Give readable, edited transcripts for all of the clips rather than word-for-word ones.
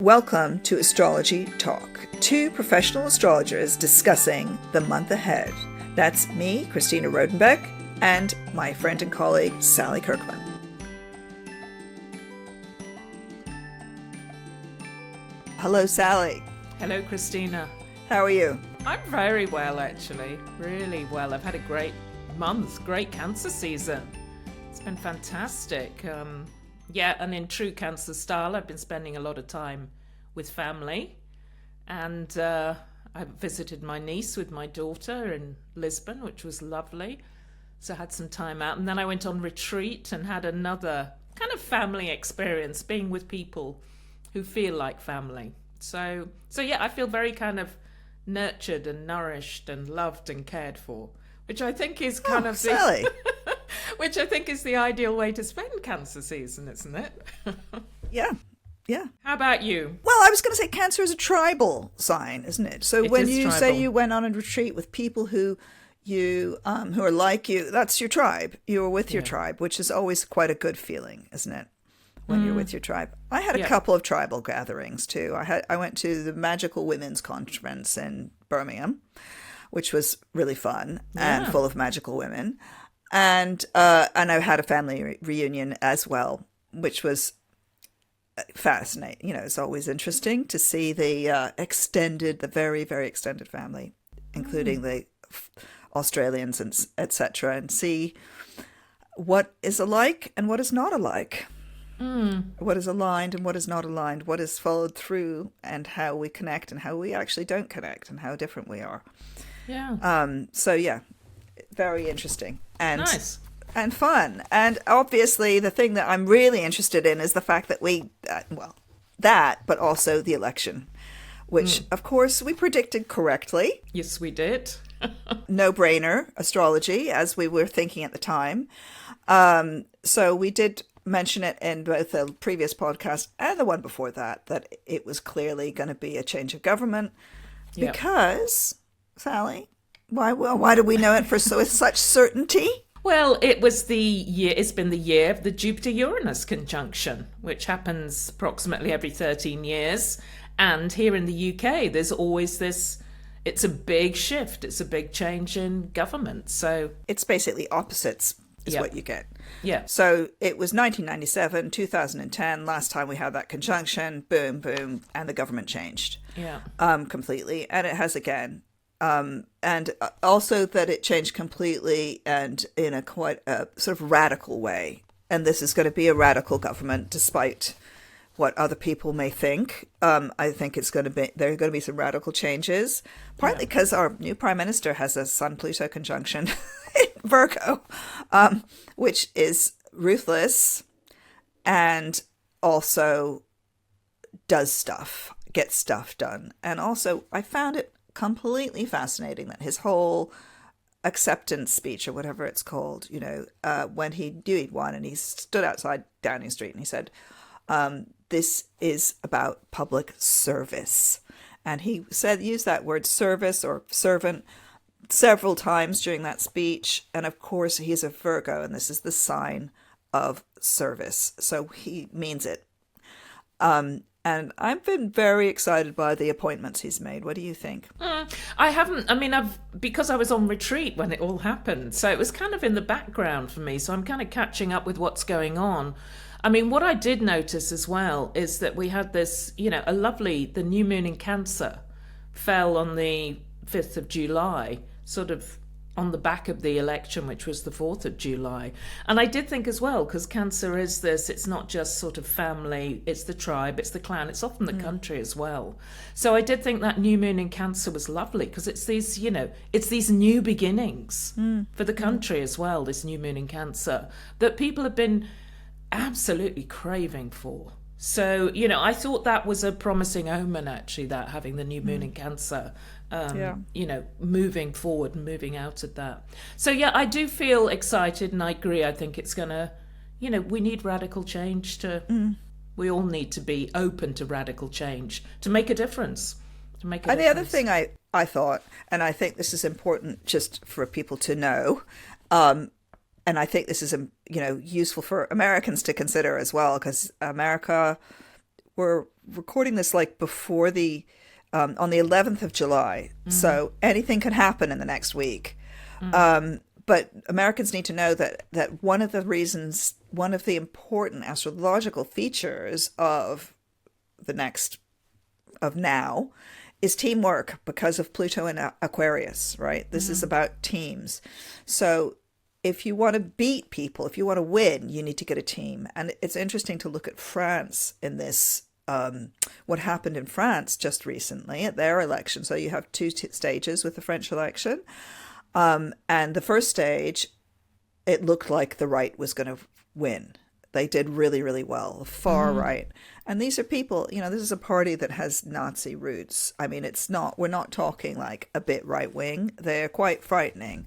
Welcome to Astrology Talk, two professional astrologers discussing the month ahead. That's me, Christina Rodenbeck, and my friend and colleague, Sally Kirkman. Hello, Sally. Hello, Christina. How are you? I'm very well, actually. Really well. I've had a great month, great Cancer season. It's been fantastic. And in true Cancer style, I've been spending a lot of time with family. And I visited my niece with my daughter in Lisbon, which was lovely. So I had some time out. And then I went on retreat and had another kind of family experience, being with people who feel like family. So yeah, I feel very kind of nurtured and nourished and loved and cared for, which I think is kind of Sally. which I think is the ideal way to spend Cancer season, isn't it? Yeah. How about you? Well, I was going to say Cancer is a tribal sign, isn't it? So It when is you tribal. say you went on a retreat with people who are like you, that's your tribe. You were with your tribe, which is always quite a good feeling, isn't it? When you're with your tribe. I had a couple of tribal gatherings too. I went to the Magical Women's Conference in Birmingham, which was really fun and full of magical women. And I had a family reunion as well, which was fascinating. You know, it's always interesting to see the very, very extended family, including the Australians and etc., and see what is alike and what is not alike. What is aligned and what is not aligned, what is followed through, and how we connect and how we actually don't connect, and how different we are. Yeah. Very interesting and Nice. and fun. And obviously the thing that I'm really interested in is the fact that but also the election, which of course we predicted correctly. Yes, we did. No-brainer astrology, as we were thinking at the time. So we did mention it in both the previous podcast and the one before that it was clearly going to be a change of government because, Sally, why do we know it with such certainty? Well, it's been the year of the Jupiter-Uranus conjunction, which happens approximately every 13 years. And here in the UK, there's always it's a big shift. It's a big change in government. So it's basically opposites is what you get. Yeah. So it was 1997, 2010, last time we had that conjunction, boom, boom, and the government changed. Yeah. Completely. And it has again. And also that it changed completely and in a quite sort of radical way. And this is going to be a radical government, despite what other people may think. I think there are going to be some radical changes, partly because our new prime minister has a Sun-Pluto conjunction in Virgo, which is ruthless and also gets stuff done. And also I found it completely fascinating that his whole acceptance speech, or whatever it's called, when he knew he'd won and he stood outside Downing Street and he said, this is about public service. And he used that word service or servant several times during that speech. And of course, he's a Virgo, and this is the sign of service. So he means it. And I've been very excited by the appointments he's made. What do you think? Because I was on retreat when it all happened. So it was kind of in the background for me. So I'm kind of catching up with what's going on. I mean, what I did notice as well is that we had this, the new moon in Cancer fell on the 5th of July, sort of on the back of the election, which was the 4th of July. And I did think as well, because Cancer is it's not just sort of family, it's the tribe, it's the clan, it's often the country as well. So I did think that new moon in Cancer was lovely, because it's these, it's these new beginnings for the country as well, this new moon in Cancer, that people have been absolutely craving for. So, I thought that was a promising omen, actually, that having the new moon in Cancer, moving forward and moving out of that. So, yeah, I do feel excited, and I agree. I think it's going to, we need radical change we all need to be open to radical change to make a difference. And the other thing I thought, and I think this is important just for people to know, And I think this is, useful for Americans to consider as well, because America, we're recording this like before the on the 11th of July. So anything could happen in the next week. But Americans need to know that one of the important astrological features of now is teamwork because of Pluto in Aquarius, right? This is about teams. So if you want to beat people, if you want to win, you need to get a team. And it's interesting to look at France in this, what happened in France just recently at their election. So you have two stages with the French election. And the first stage, it looked like the right was going to win. They did really, really well, the far right. And these are people, this is a party that has Nazi roots. I mean, we're not talking like a bit right wing. They're quite frightening.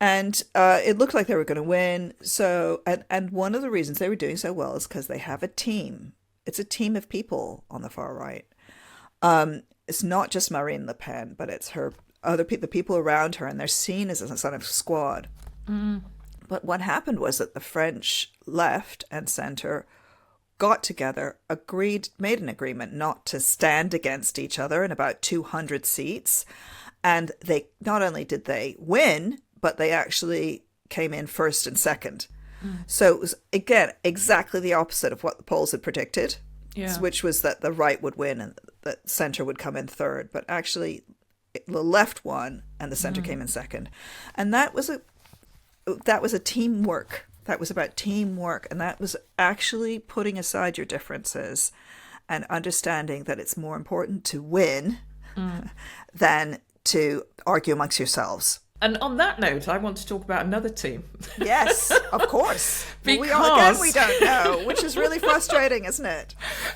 And it looked like they were going to win. So, and one of the reasons they were doing so well is because they have a team. It's a team of people on the far right. It's not just Marine Le Pen, but it's the people around her, and they're seen as a sort of squad. But what happened was that the French left and center got together, made an agreement not to stand against each other in about 200 seats. And not only did they win, but they actually came in first and second. So it was, again, exactly the opposite of what the polls had predicted, which was that the right would win and the center would come in third. But actually, the left won and the center came in second. And that was a teamwork. That was about teamwork. And that was actually putting aside your differences and understanding that it's more important to win than to argue amongst yourselves. And on that note, I want to talk about another team. Yes, of course. Because we don't know, which is really frustrating, isn't it?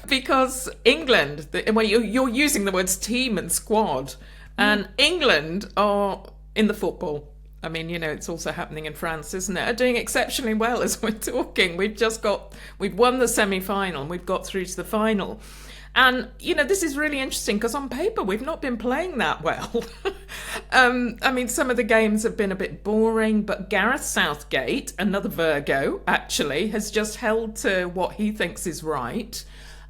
Because England, you're using the words team and squad, and England are in the football. I mean, it's also happening in France, isn't it? Are doing exceptionally well as we're talking. We've won the semi-final and we've got through to the final. And, this is really interesting because on paper, we've not been playing that well. I mean, some of the games have been a bit boring, but Gareth Southgate, another Virgo, actually, has just held to what he thinks is right.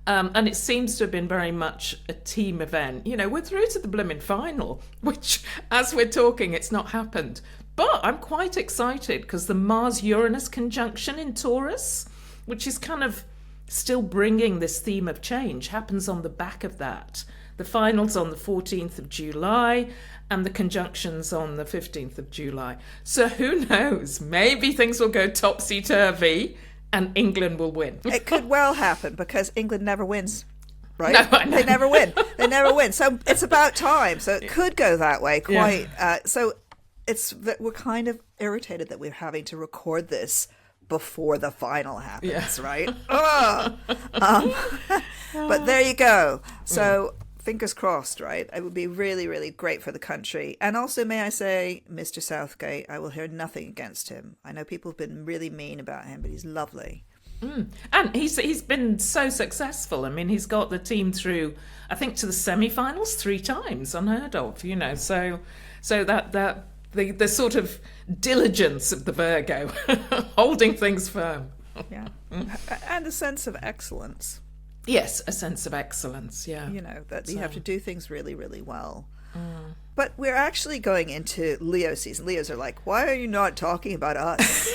And it seems to have been very much a team event. We're through to the blooming final, which, as we're talking, it's not happened. But I'm quite excited because the Mars-Uranus conjunction in Taurus, which is kind of still bringing this theme of change, happens on the back of that. The final's on the 14th of July and the conjunction's on the 15th of July. So who knows? Maybe things will go topsy-turvy and England will win. It could well happen because England never wins, right? No, I know. They never win. They never win. So it's about time. So it could go that way quite. So it's that we're kind of irritated that we're having to record this before the final happens, right? But there you go. So fingers crossed, right? It would be really, really great for the country. And also, may I say, Mr. Southgate, I will hear nothing against him. I know people have been really mean about him, but he's lovely. And he's been so successful. I mean, he's got the team through, I think, to the semi-finals 3 times, unheard of, So that the sort of diligence of the Virgo, holding things firm. Yeah. And a sense of excellence. Yes, a sense of excellence, yeah. That you have to do things really, really well. But we're actually going into Leo season. Leos are like, why are you not talking about us?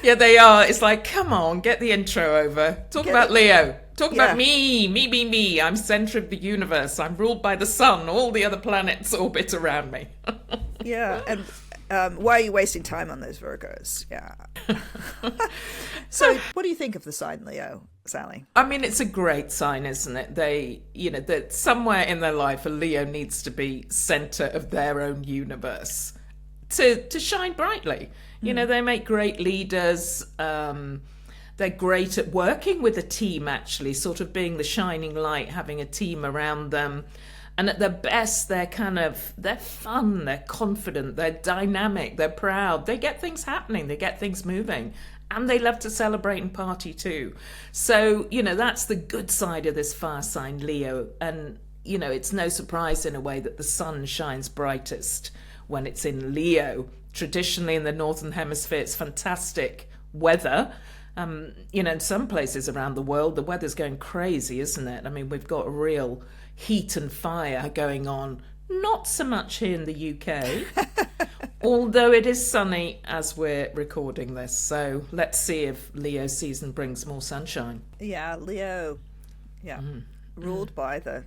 Yeah, they are. It's like, come on, get the intro over. Talk about Leo. Talk about me. I'm center of the universe. I'm ruled by the sun. All the other planets orbit around me. Yeah, and why are you wasting time on those Virgos? Yeah. So what do you think of the sign Leo, Sally? I mean, it's a great sign, isn't it? That somewhere in their life, a Leo needs to be center of their own universe to shine brightly. They make great leaders. They're great at working with a team, actually, sort of being the shining light, having a team around them. And at their best, they're fun, they're confident, they're dynamic, they're proud. They get things happening, they get things moving. And they love to celebrate and party too. So, that's the good side of this fire sign, Leo. And, it's no surprise in a way that the sun shines brightest when it's in Leo. Traditionally in the Northern Hemisphere, it's fantastic weather. In some places around the world, the weather's going crazy, isn't it? I mean, we've got a real heat and fire going on. Not so much here in the UK, although it is sunny as we're recording this. So let's see if Leo season brings more sunshine. Yeah, Leo. Yeah, ruled by the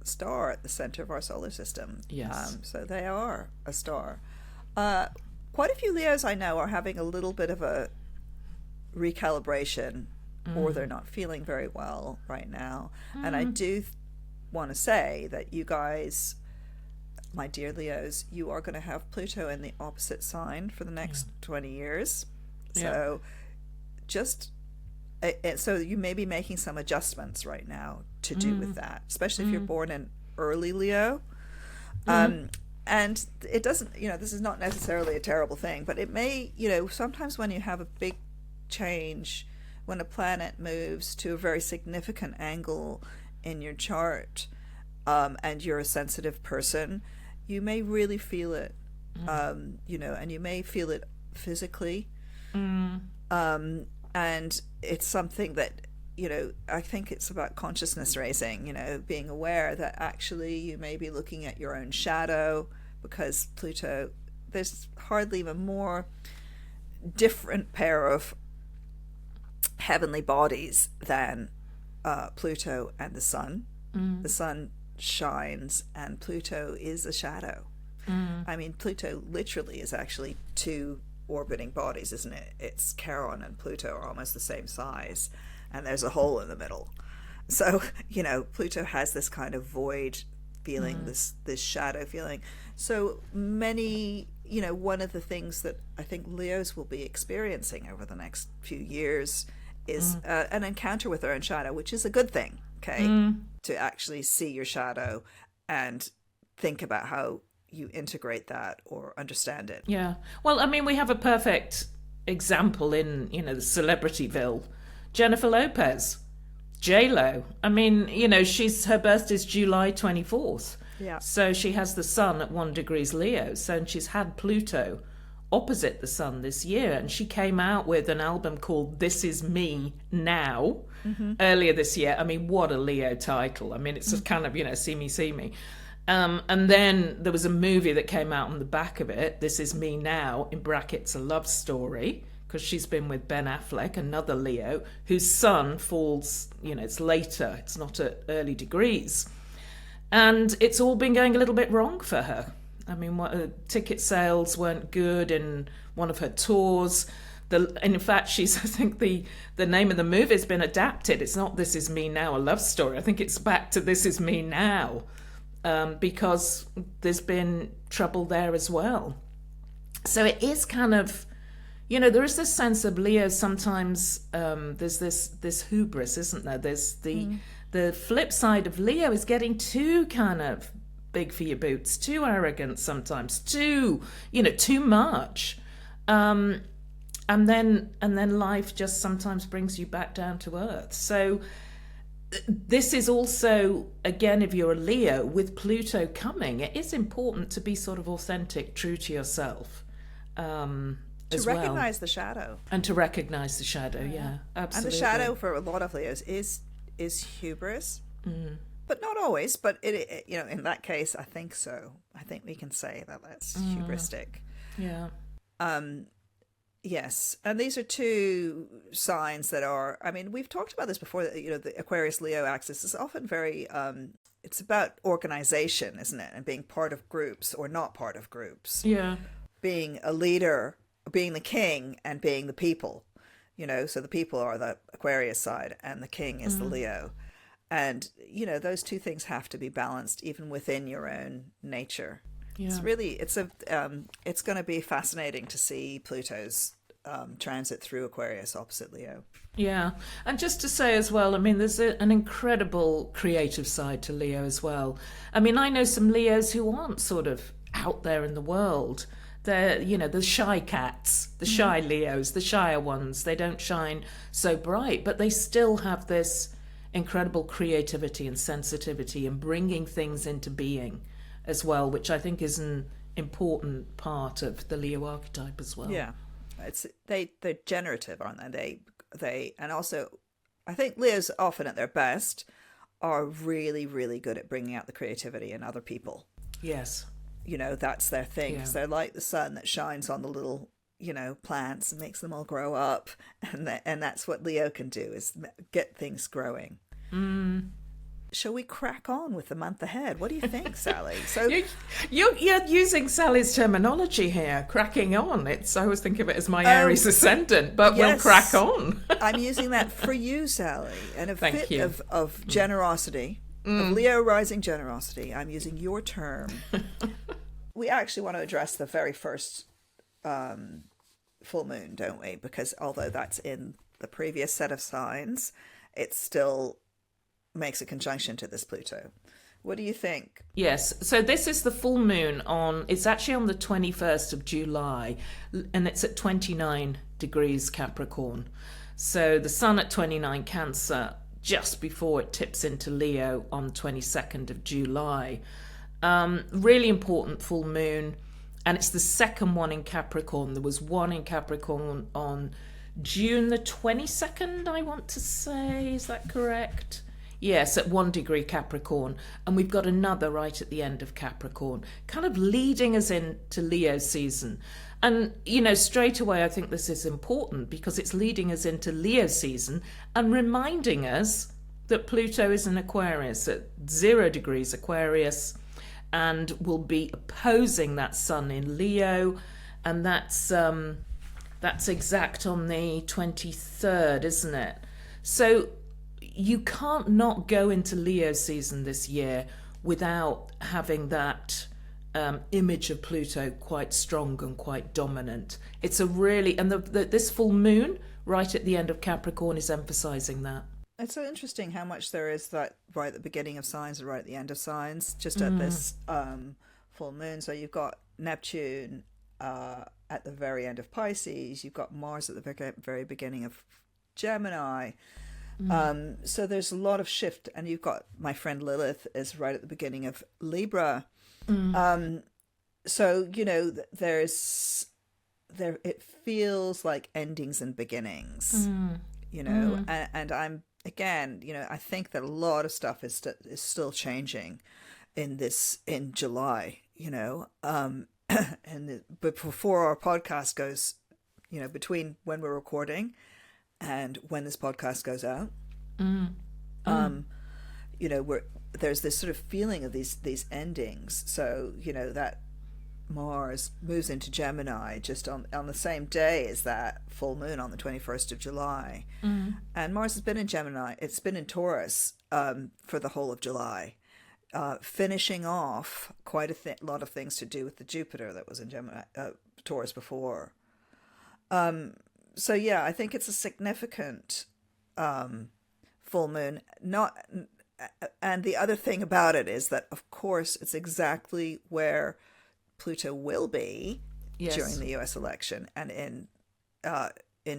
star at the center of our solar system. Yes. So they are a star. Quite a few Leos I know are having a little bit of a recalibration, or they're not feeling very well right now. And I do want to say that you guys, my dear Leos, you are going to have Pluto in the opposite sign for the next 20 years. So so you may be making some adjustments right now to do with that, especially if you're born in early Leo. And it doesn't, this is not necessarily a terrible thing, but it may, sometimes when you have a big change, when a planet moves to a very significant angle in your chart, and you're a sensitive person, you may really feel it, and you may feel it physically. And it's something that, I think it's about consciousness raising, being aware that actually you may be looking at your own shadow, because Pluto, there's hardly a more different pair of heavenly bodies than Pluto and the sun. The sun shines and Pluto is a shadow. I mean, Pluto literally is actually two orbiting bodies, isn't it? It's Charon and Pluto are almost the same size, and there's a hole in the middle. So, Pluto has this kind of void feeling, this shadow feeling. So many, one of the things that I think Leos will be experiencing over the next few years is an encounter with their own shadow, which is a good thing, okay? To actually see your shadow and think about how you integrate that or understand it. Yeah. Well, I mean, we have a perfect example in, the Celebrityville. Jennifer Lopez, J-Lo. I mean, her birthday is July 24th. Yeah. So she has the sun at 1 degrees Leo. So and she's had Pluto opposite the sun this year. And she came out with an album called This Is Me Now earlier this year. I mean, what a Leo title. I mean, it's just kind of, see me, see me. And then there was a movie that came out on the back of it, This Is Me Now, in brackets, a love story, because she's been with Ben Affleck, another Leo, whose sun falls, it's later, it's not at early degrees. And it's all been going a little bit wrong for her. I mean, ticket sales weren't good in one of her tours. In fact, I think the name of the movie has been adapted. It's not This Is Me Now, a love story. I think it's back to This Is Me Now. Because there's been trouble there as well. So it is kind of, there is this sense of Leo sometimes, there's this hubris, isn't there? There's the flip side of Leo is getting too kind of big for your boots, too arrogant sometimes, too much. And then life just sometimes brings you back down to earth. So this is also, again, if you're a Leo, with Pluto coming, it is important to be sort of authentic, true to yourself. To recognize the shadow. And to recognize the shadow, yeah, absolutely. And the shadow for a lot of Leos is hubris, but not always. But it, in that case, I think so. I think we can say that that's hubristic. Yeah. Yes, and these are two signs that are, I mean, we've talked about this before, that, the Aquarius-Leo axis is often very, it's about organization, isn't it? And being part of groups or not part of groups. Yeah. Being a leader, being the king and being the people, so the people are the Aquarius side and the king is the Leo. And, those two things have to be balanced even within your own nature. Yeah. It's really, it's going to be fascinating to see Pluto's transit through Aquarius opposite Leo. Yeah. And just to say as well, I mean, there's an incredible creative side to Leo as well. I mean, I know some Leos who aren't sort of out there in the world. They're, the shy cats, the shy Leos, the shyer ones. They don't shine so bright, but they still have this incredible creativity and sensitivity and bringing things into being as well, which I think is an important part of the Leo archetype as well. Yeah, they're generative, aren't they? and also I think Leos often at their best are really, really good at bringing out the creativity in other people. Yes. That's their thing. Yeah. 'Cause they're like the sun that shines on the little, plants and makes them all grow up. And that's what Leo can do, is get things growing. Shall we crack on with the month ahead? What do you think, Sally? So you're using Sally's terminology here, cracking on. I always think of it as my Aries ascendant, but yes, we'll crack on. I'm using that for you, Sally, and a Thank fit you. of generosity, of Leo rising generosity. I'm using your term. We actually want to address the very first full moon, don't we? Because although that's in the previous set of signs, it still makes a conjunction to this Pluto. What do you think? Yes, so this is the full moon it's actually on the 21st of July, and it's at 29 degrees Capricorn. So the sun at 29 Cancer, just before it tips into Leo on 22nd of July. Really important full moon, and it's the second one in Capricorn. There was one in Capricorn on June the 22nd, I want to say. Is that correct? Yes, at 1 degree Capricorn. And we've got another right at the end of Capricorn, kind of leading us into Leo season. And, straight away, I think this is important because it's leading us into Leo season and reminding us that Pluto is in Aquarius at 0 degrees Aquarius and will be opposing that sun in Leo. And that's exact on the 23rd, isn't it? So you can't not go into Leo season this year without having that image of Pluto quite strong and quite dominant. It's a really, and this full moon right at the end of Capricorn is emphasizing that. It's so interesting how much there is that right at the beginning of signs and right at the end of signs, just at this full moon. So you've got Neptune at the very end of Pisces, you've got Mars at the very beginning of Gemini. So there's a lot of shift, and you've got my friend Lilith is right at the beginning of Libra. So it feels like endings and beginnings, and I'm again, I think that a lot of stuff is still changing in July, but before our podcast goes, between when we're recording and when this podcast goes out, there's this sort of feeling of these endings. So that Mars moves into Gemini just on the same day as that full moon on the 21st of July, and Mars has been in Gemini. It's been in Taurus for the whole of July, finishing off quite a lot of things to do with the Jupiter that was in Gemini, Taurus before. So yeah, I think it's a significant full moon. And the other thing about it is that, of course, it's exactly where Pluto will be during the U.S. election and in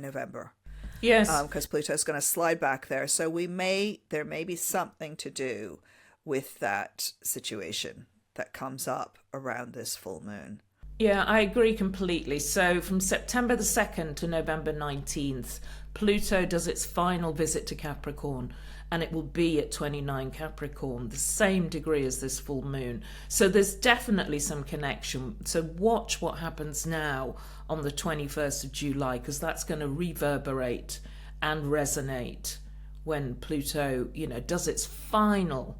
November. Yes, because Pluto's going to slide back there. So there may be something to do with that situation that comes up around this full moon. Yeah, I agree completely. So from September the 2nd to November 19th, Pluto does its final visit to Capricorn, and it will be at 29 Capricorn, the same degree as this full moon. So there's definitely some connection. So watch what happens now on the 21st of July, because that's going to reverberate and resonate when Pluto, does its final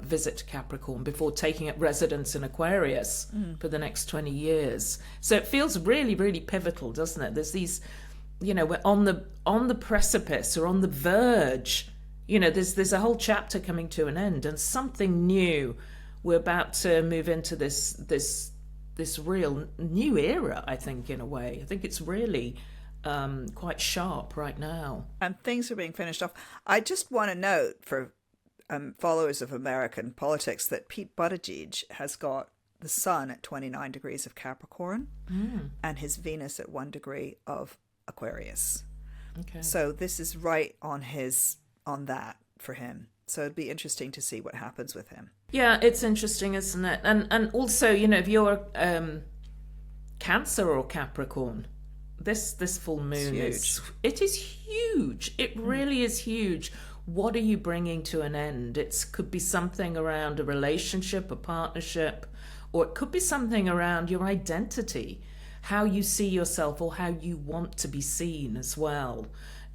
visit to Capricorn before taking up residence in Aquarius for the next 20 years. So it feels really, really pivotal, doesn't it? There's these, we're on the precipice or on the verge. There's a whole chapter coming to an end and something new. We're about to move into this real new era, I think, in a way. I think it's really quite sharp right now. And things are being finished off. I just want to note for followers of American politics that Pete Buttigieg has got the sun at 29 degrees of Capricorn and his Venus at 1 degree of Aquarius. Okay. So this is right on that for him. So it'd be interesting to see what happens with him. Yeah, it's interesting, isn't it? And also, if you're Cancer or Capricorn, This full moon It's it is huge. It really is huge. What are you bringing to an end? It could be something around a relationship, a partnership, or it could be something around your identity, how you see yourself or how you want to be seen as well.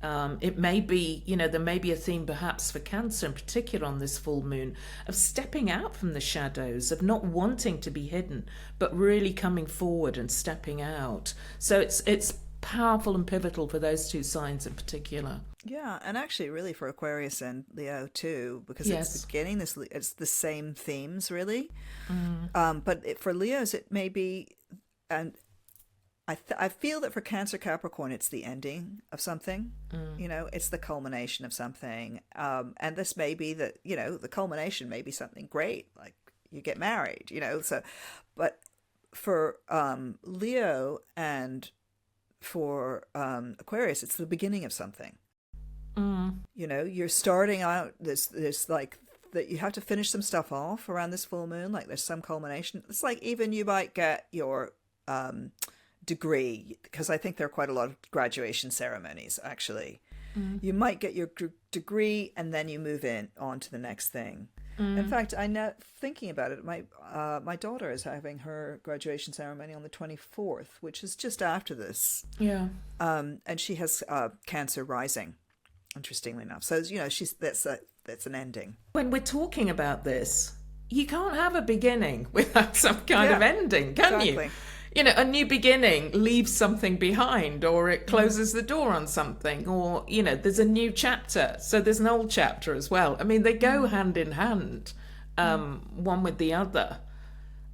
It may be, there may be a theme perhaps for Cancer in particular on this full moon of stepping out from the shadows, of not wanting to be hidden, but really coming forward and stepping out. So it's powerful and pivotal for those two signs in particular. Yeah, and actually really for Aquarius and Leo too, because Yes. it's beginning it's the same themes really. But for Leos it may be, and I feel that for Cancer Capricorn it's the ending of something. It's the culmination of something. And this may be that, the culmination may be something great, like you get married, so but for Leo and for Aquarius it's the beginning of something. You're starting out this like that you have to finish some stuff off around this full moon, like there's some culmination. It's like even you might get your degree, because I think there are quite a lot of graduation ceremonies actually. You might get your degree and then you move on to the next thing. In fact, I know, thinking about it, my daughter is having her graduation ceremony on the 24th, which is just after this. Yeah. And she has Cancer rising, interestingly enough. So that's an ending. When we're talking about this, you can't have a beginning without some kind of ending, can exactly. you? A new beginning leaves something behind, or it closes the door on something, or, there's a new chapter. So there's an old chapter as well. I mean, they go hand in hand, one with the other.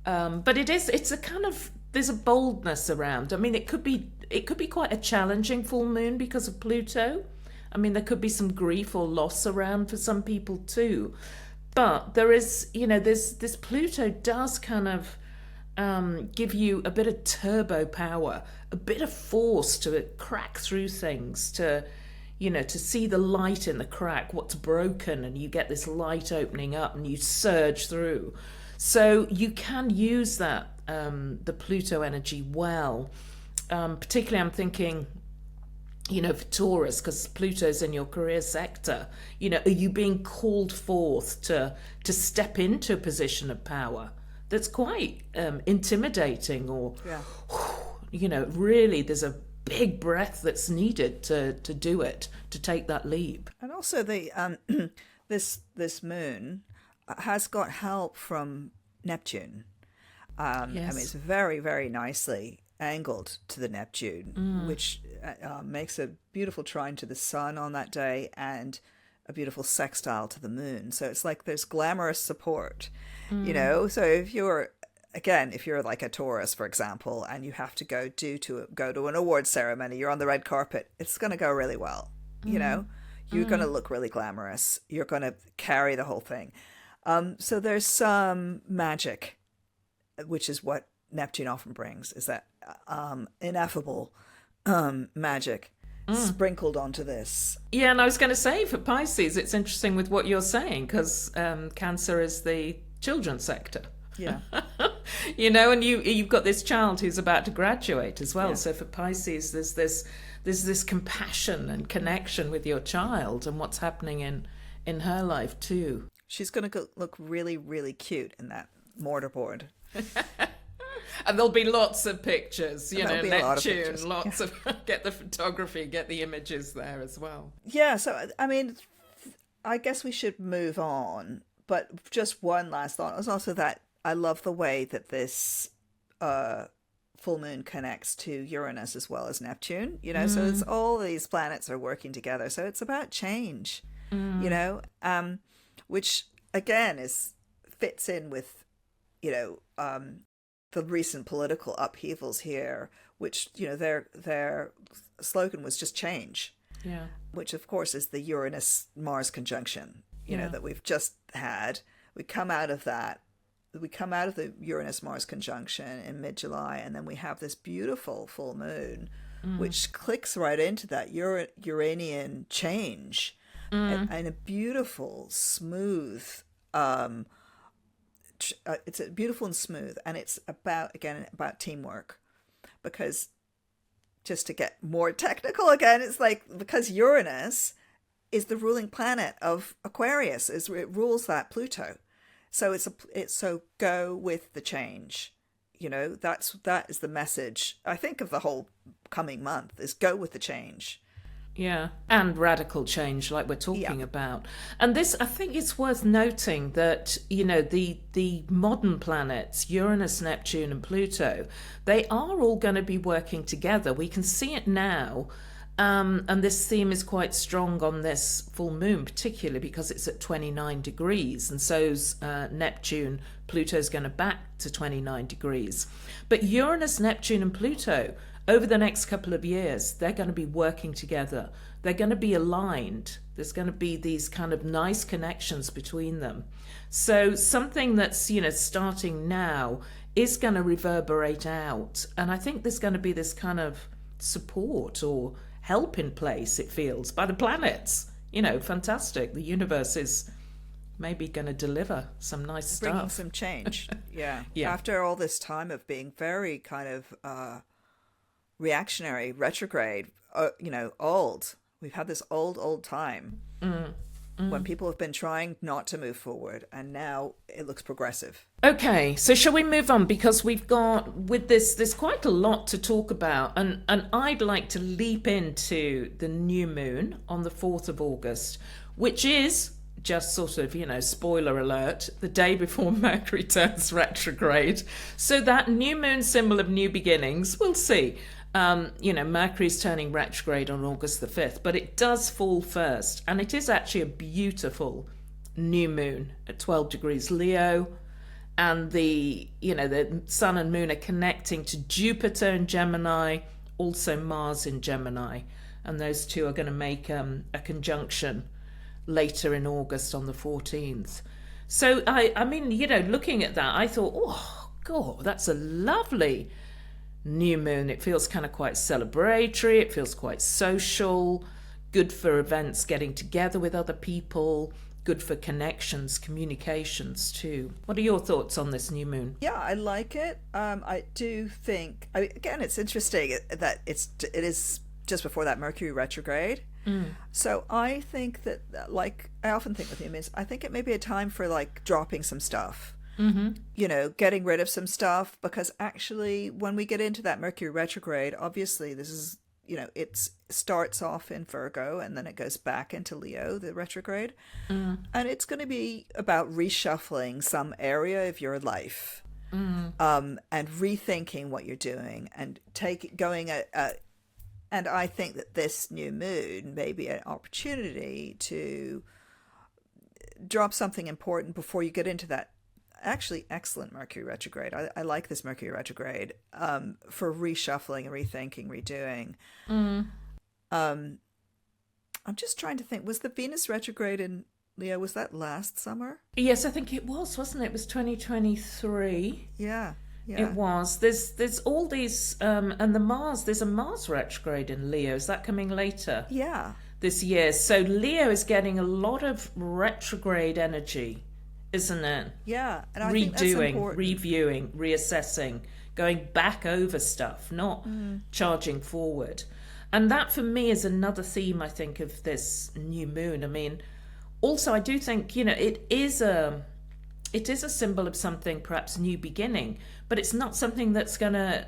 But it's a kind of, there's a boldness around. I mean, it could be quite a challenging full moon because of Pluto. I mean, there could be some grief or loss around for some people too. But there is, this Pluto does kind of give you a bit of turbo power, a bit of force to crack through things, to see the light in the crack, what's broken, and you get this light opening up and you surge through. So you can use that, the Pluto energy well. Particularly I'm thinking, for Taurus, because Pluto's in your career sector, are you being called forth to step into a position of power that's quite intimidating, or really there's a big breath that's needed to do it, to take that leap. And also the this moon has got help from Neptune. Yes. I mean, it's very, very nicely angled to the Neptune, which makes a beautiful trine to the sun on that day and a beautiful sextile to the moon. So it's like there's glamorous support, So if you're like a Taurus, for example, and you have to go to an award ceremony, you're on the red carpet, it's going to go really well. You're going to look really glamorous. You're going to carry the whole thing. So there's some magic, which is what Neptune often brings, is that ineffable magic sprinkled onto this. Yeah, and I was going to say for Pisces, it's interesting with what you're saying, because Cancer is the children's sector. Yeah. And you've got this child who's about to graduate as well. Yeah. So for Pisces, there's this compassion and connection with your child and what's happening in her life too. She's going to look really, really cute in that mortarboard. And there'll be lots of pictures, Neptune, lots of get the photography, get the images there as well. Yeah, so I mean, I guess we should move on. But just one last thought was also that I love the way that this full moon connects to Uranus as well as Neptune. So it's all these planets are working together. So it's about change, which again fits in with, the recent political upheavals here, which, their slogan was just change. Yeah. Which, of course, is the Uranus-Mars conjunction, that we've just had. We come out of that. We come out of the Uranus-Mars conjunction in mid-July, and then we have this beautiful full moon, which clicks right into that Uranian change and a beautiful, smooth... it's beautiful and smooth, and it's about teamwork, because just to get more technical again, it's like because Uranus is the ruling planet of Aquarius, it rules that Pluto. So so go with the change. That is the message, I think, of the whole coming month, is go with the change. Yeah, and radical change like we're talking about. And this, I think it's worth noting that, the modern planets, Uranus, Neptune and Pluto, they are all going to be working together. We can see it now. And this theme is quite strong on this full moon, particularly because it's at 29 degrees. And so's Neptune. Pluto's going to back to 29 degrees. But Uranus, Neptune and Pluto, over the next couple of years, they're going to be working together. They're going to be aligned. There's going to be these kind of nice connections between them. So something that's, starting now is going to reverberate out. And I think there's going to be this kind of support or help in place, it feels, by the planets. Fantastic. The universe is maybe going to deliver some nice stuff. Bringing some change. Yeah. Yeah. After all this time of being very kind of reactionary, retrograde, old. We've had this old time when people have been trying not to move forward, and now it looks progressive. Okay, so shall we move on? Because we've got, with this, there's quite a lot to talk about, and I'd like to leap into the new moon on the 4th of August, which is just sort of, spoiler alert, the day before Mercury turns retrograde. So that new moon symbol of new beginnings, we'll see. Mercury's turning retrograde on August the 5th, but it does fall first. And it is actually a beautiful new moon at 12 degrees Leo. And the sun and moon are connecting to Jupiter in Gemini, also Mars in Gemini. And those two are going to make a conjunction later in August on the 14th. So, looking at that, I thought, oh, God, that's a lovely new moon. It feels kind of quite celebratory. It feels quite social, good for events, getting together with other people, good for connections, communications too. What are your thoughts on this new moon? Yeah, I like it. I do think, again, it's interesting that it is just before that Mercury retrograde. So I think that, like I often think with new moons, I think it may be a time for like dropping some stuff. Getting rid of some stuff, because actually when we get into that Mercury retrograde, obviously this is, it starts off in Virgo and then it goes back into Leo, the retrograde. And it's going to be about reshuffling some area of your life, and rethinking what you're doing and and I think that this new moon may be an opportunity to drop something important before you get into that actually excellent Mercury retrograde. I like this Mercury retrograde for reshuffling and rethinking, redoing. I'm just trying to think, was the Venus retrograde in Leo, was that last summer? Yes, I think it was, wasn't it? It was 2023. Yeah. It was. There's all these, and there's a Mars retrograde in Leo. Is that coming later? Yeah. This year. So Leo is getting a lot of retrograde energy, isn't it? Yeah. And I think that's important. Reviewing, reassessing, going back over stuff, not charging forward. And that for me is another theme, I think, of this new moon. I mean, also I do think, it is a symbol of something, perhaps new beginning, but it's not something that's going to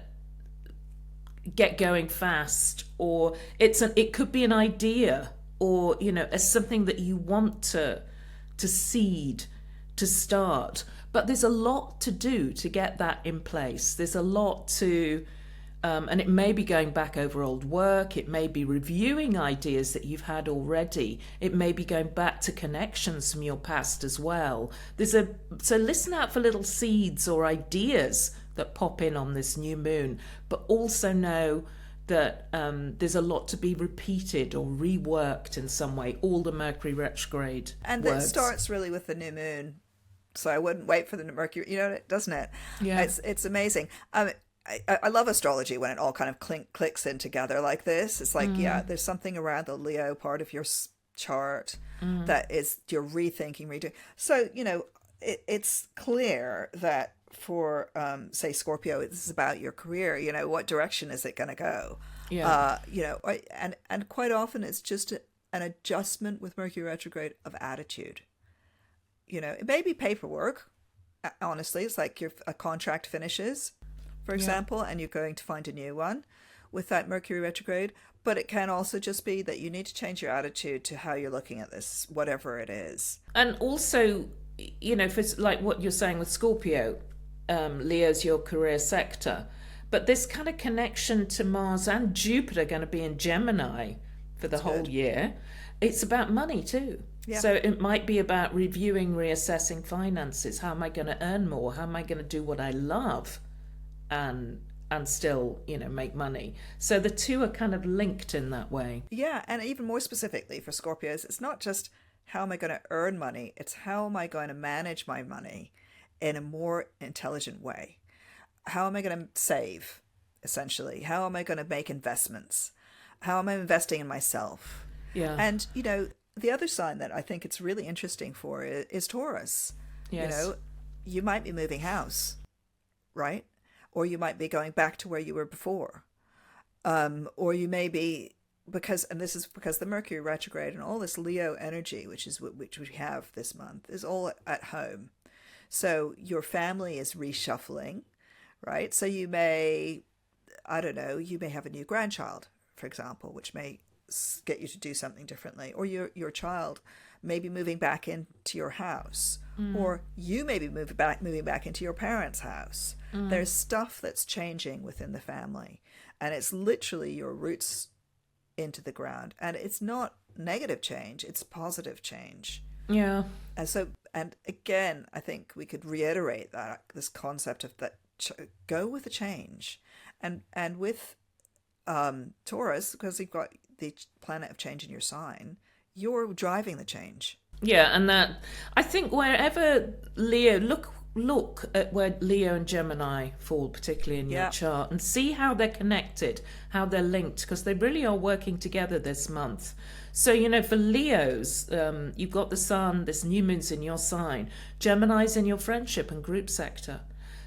get going fast, or it could be an idea, or as something that you want to seed, to start. But there's a lot to do to get that in place. There's a lot to and it may be going back over old work. It may be reviewing ideas that you've had already. It may be going back to connections from your past as well. So listen out for little seeds or ideas that pop in on this new moon, but also know that there's a lot to be repeated or reworked in some way. All the Mercury retrograde and words. It starts really with the new moon. So I wouldn't wait for the Mercury, doesn't it? Yeah. It's amazing. I love astrology when it all kind of clicks in together like this. It's like, there's something around the Leo part of your chart that is you're rethinking, redoing. So, it's clear that for, say, Scorpio, this is about your career. What direction is it going to go? Yeah. And quite often it's just an adjustment with Mercury retrograde of attitude. It may be paperwork. Honestly, it's like a contract finishes, for Yeah. example, and you're going to find a new one with that Mercury retrograde. But it can also just be that you need to change your attitude to how you're looking at this, whatever it is. And also, if it's like what you're saying with Scorpio, Leo's your career sector. But this kind of connection to Mars and Jupiter going to be in Gemini for the whole year. It's about money too. Yeah. So it might be about reviewing, reassessing finances. How am I going to earn more? How am I going to do what I love and still, make money? So the two are kind of linked in that way. Yeah, and even more specifically for Scorpios, it's not just how am I going to earn money, it's how am I going to manage my money in a more intelligent way. How am I going to save, essentially? How am I going to make investments? How am I investing in myself? Yeah. And, the other sign that I think it's really interesting for is Taurus. Yes. You might be moving house, right? Or you might be going back to where you were before. Or you may be, this is because the Mercury retrograde and all this Leo energy, which we have this month, is all at home. So your family is reshuffling, right? So you may, you may have a new grandchild, for example, which may get you to do something differently, or your child may be moving back into your house, or you may be moving back into your parents' house. There's stuff that's changing within the family, and it's literally your roots into the ground, and it's not negative change, it's positive change. Yeah. And again, I think we could reiterate that this concept of that go with the change, and with Taurus, because you've got the planet of change in your sign, you're driving the change. Yeah, and that I think wherever Leo look at where Leo and Gemini fall, particularly in your chart, and see how they're connected, how they're linked, because they really are working together this month. So, for Leos, you've got the sun, this new moon's in your sign, Gemini's in your friendship and group sector.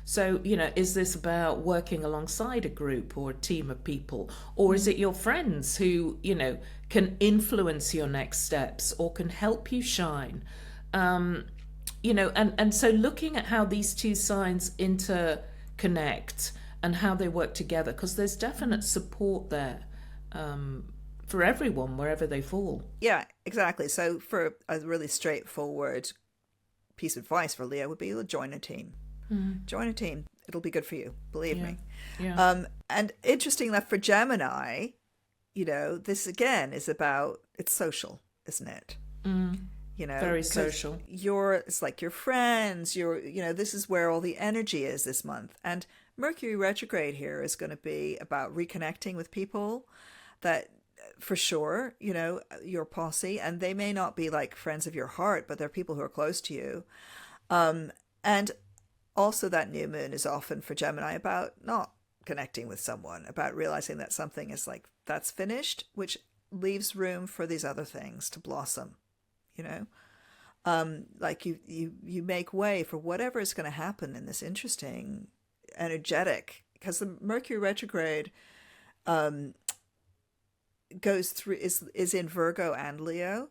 So, is this about working alongside a group or a team of people? Or is it your friends who, can influence your next steps or can help you shine? And so looking at how these two signs interconnect and how they work together, because there's definite support there for everyone, wherever they fall. Yeah, exactly. So for a really straightforward piece of advice for Leo would be join a team. Join a team. It'll be good for you. Believe me. Yeah. And interesting enough for Gemini, this again is about, it's social, isn't it? Very social. It's like your friends, this is where all the energy is this month. And Mercury retrograde here is going to be about reconnecting with people that, for sure, your posse, and they may not be like friends of your heart, but they're people who are close to you. And also, that new moon is often for Gemini about not connecting with someone, about realizing that something is like, that's finished, which leaves room for these other things to blossom, like you make way for whatever is going to happen in this interesting, energetic, because the Mercury retrograde goes through, is in Virgo and Leo.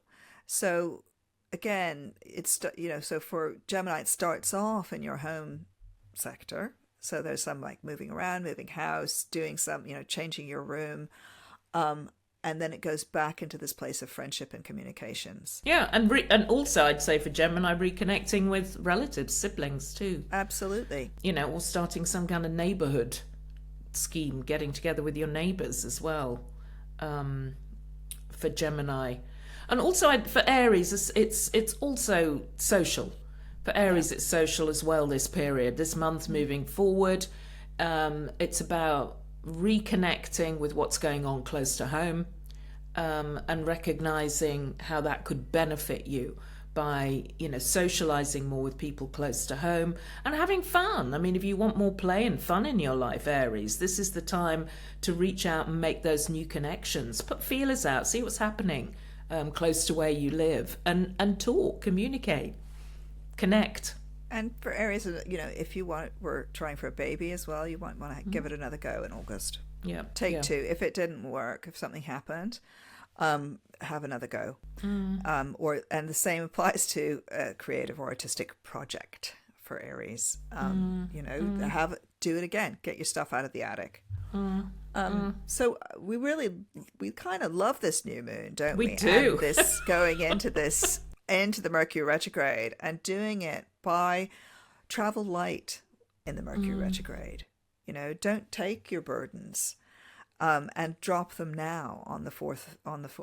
So again, it's, so for Gemini, it starts off in your home sector. So there's some like moving around, moving house, doing some, changing your room. And then it goes back into this place of friendship and communications. Yeah, and also I'd say for Gemini, reconnecting with relatives, siblings too. Absolutely. Or starting some kind of neighborhood scheme, getting together with your neighbors as well, for Gemini. And also for Aries, it's also social. For Aries, it's social as well this period, this month moving forward. It's about reconnecting with what's going on close to home, and recognizing how that could benefit you by, socializing more with people close to home and having fun. I mean, if you want more play and fun in your life, Aries, this is the time to reach out and make those new connections. Put feelers out, see what's happening close to where you live, and talk, communicate, connect. And for Aries, if you were trying for a baby as well, you might want to give it another go in August. Yeah. Take two. If it didn't work, if something happened, have another go. And the same applies to a creative or artistic project for Aries. Do it again. Get your stuff out of the attic. So we kind of love this new moon, don't we? We do. And this going into the Mercury retrograde, and doing it by travel light in the Mercury retrograde. Don't take your burdens and drop them now on the 4th,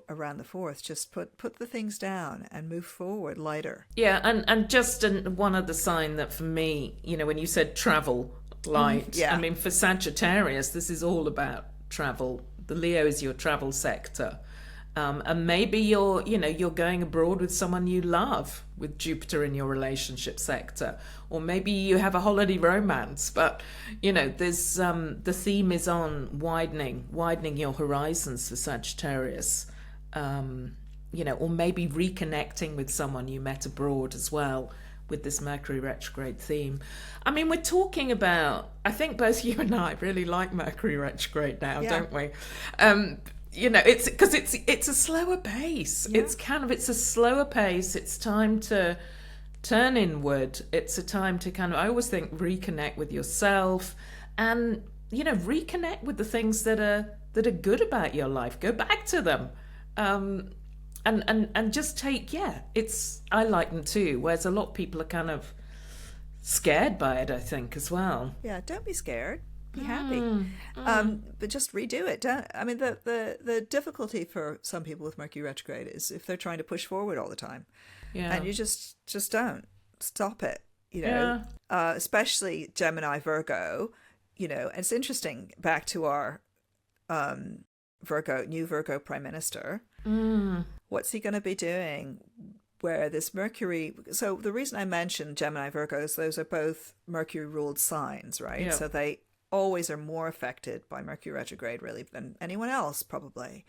around the 4th. Just put the things down and move forward lighter. Yeah, and just one other sign that for me, when you said travel light, I mean, for Sagittarius, this is all about travel. The Leo is your travel sector. And maybe you're going abroad with someone you love, with Jupiter in your relationship sector, or maybe you have a holiday romance. But there's the theme is on widening your horizons for Sagittarius. Or maybe reconnecting with someone you met abroad as well, with this Mercury retrograde theme. I mean, we're talking about, I think both you and I really like Mercury retrograde now, don't we? It's because it's a slower pace. Yeah. It's a slower pace. It's time to turn inward. It's a time to I always think, reconnect with yourself, and reconnect with the things that are good about your life. Go back to them, and just take. I like them too. Whereas a lot of people are kind of scared by it, I think, as well. Yeah, don't be scared. Be happy. But just redo it. The difficulty for some people with Mercury retrograde is if they're trying to push forward all the time. Yeah. And you just don't stop it, especially Gemini, Virgo, and it's interesting, back to our new Virgo prime minister. What's he going to be doing where this Mercury, so the reason I mentioned Gemini, Virgo is those are both Mercury ruled signs, right? Yeah. So they always are more affected by Mercury retrograde really than anyone else probably.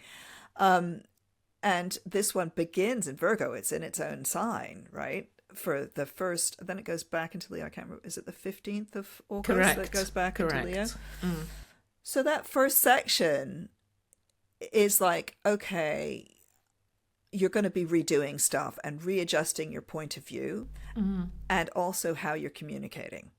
And this one begins in Virgo. It's in its own sign, right? For the first, then it goes back into Leo. I can't remember, is it the 15th of August? Correct. That goes back into Leo? So that first section is like, okay, you're going to be redoing stuff and readjusting your point of view, and also how you're communicating.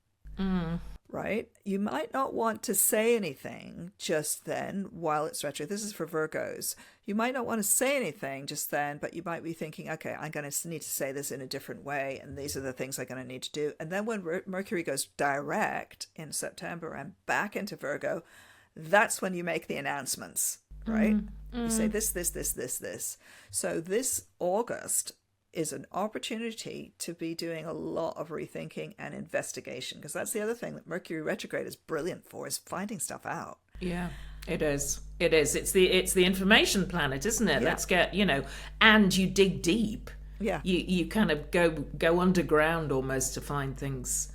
Right? You might not want to say anything just then while it's retro. This is for Virgos. You might not want to say anything just then, but you might be thinking, okay, I'm going to need to say this in a different way, and these are the things I'm going to need to do. And then when Mercury goes direct in September and back into Virgo, that's when you make the announcements, right? You say this. So this August is an opportunity to be doing a lot of rethinking and investigation, because that's the other thing that Mercury retrograde is brilliant for, is finding stuff out. Yeah, it is. It's the information planet, isn't it? Yeah. Let's get, and you dig deep. Yeah. You kind of go underground almost to find things